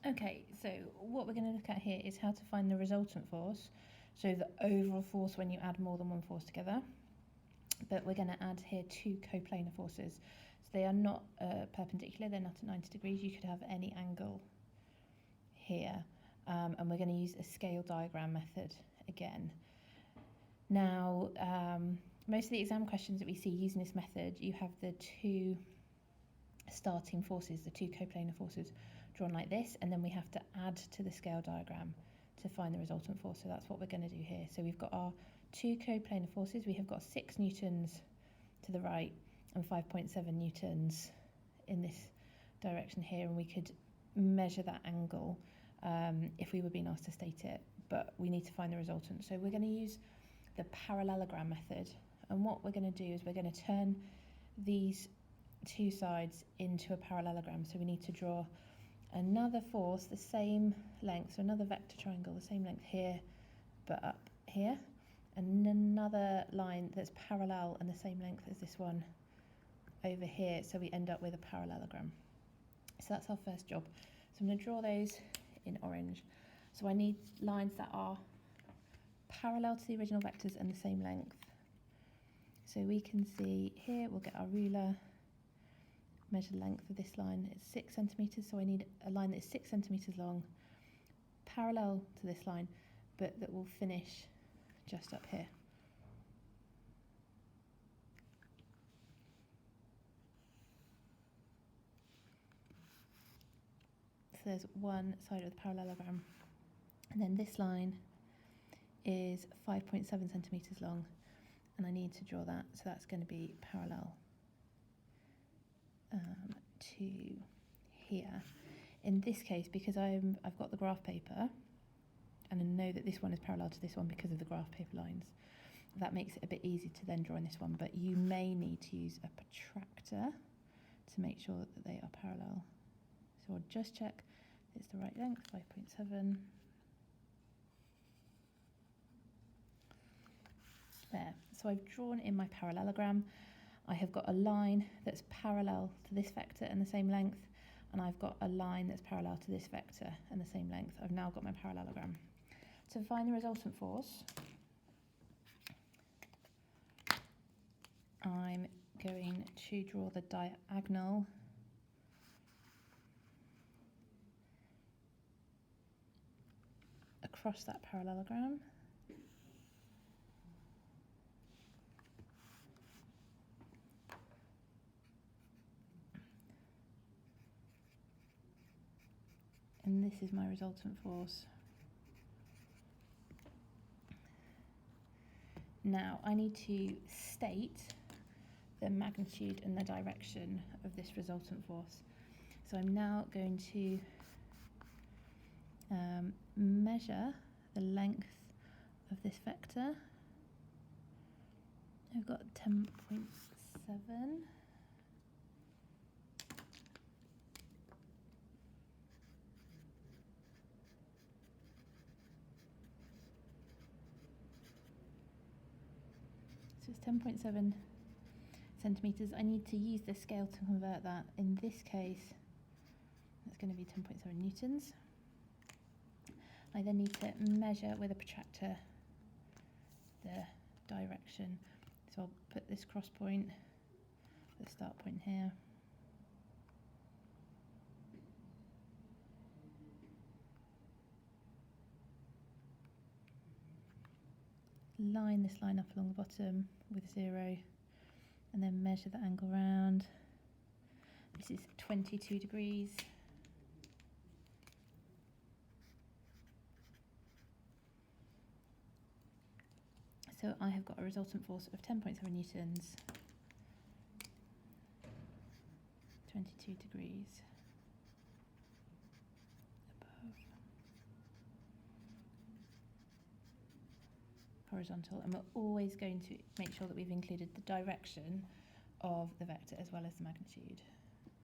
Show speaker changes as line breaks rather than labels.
Okay, so what we're going to look at here is how to find the resultant force, so the overall force when you add more than one force together. But we're going to add here two coplanar forces. So they are not perpendicular, they're not at 90 degrees. You could have any angle here. And we're going to use a scale diagram method again. Now, most of the exam questions that we see using this method, you have the two starting forces, the two coplanar forces, drawn like this, and then we have to add to the scale diagram to find the resultant force. So that's what we're going to do here. So we've got our two coplanar forces. We have got 6 newtons to the right and 5.7 newtons in this direction here, and we could measure that angle if we were being asked to state it, but we need to find the resultant. So we're going to use the parallelogram method, and what we're going to do is we're going to turn these two sides into a parallelogram. So we need to draw another force the same length, so another vector triangle the same length here but up here, and another line that's parallel and the same length as this one over here, so we end up with a parallelogram. So that's our first job. So I'm going to draw those in orange. So I need lines that are parallel to the original vectors and the same length. So we can see here, we'll get our ruler, measure the length of this line. It's 6 centimetres, so I need a line that's 6 centimetres long, parallel to this line, but that will finish just up here. So there's one side of the parallelogram, and then this line is 5.7 centimetres long, and I need to draw that, so that's going to be parallel to here. In this case, because I've got the graph paper, and I know that this one is parallel to this one because of the graph paper lines, that makes it a bit easier to then draw in this one, but you may need to use a protractor to make sure that they are parallel. So I'll just check it's the right length, 5.7. There. So I've drawn in my parallelogram. I have got a line that's parallel to this vector and the same length, and I've got a line that's parallel to this vector and the same length. I've now got my parallelogram. To find the resultant force, I'm going to draw the diagonal across that parallelogram. And this is my resultant force. Now I need to state the magnitude and the direction of this resultant force. So I'm now going to measure the length of this vector. I've got 10.7. So it's 10.7 centimetres. I need to use the scale to convert that. In this case, that's going to be 10.7 newtons. I then need to measure with a protractor the direction. So I'll put this cross point, the start point here. Line this line up along the bottom with 0, and then measure the angle round. This is 22 degrees. So I have got a resultant force of 10.7 newtons, 22 degrees above horizontal, and we're always going to make sure that we've included the direction of the vector as well as the magnitude.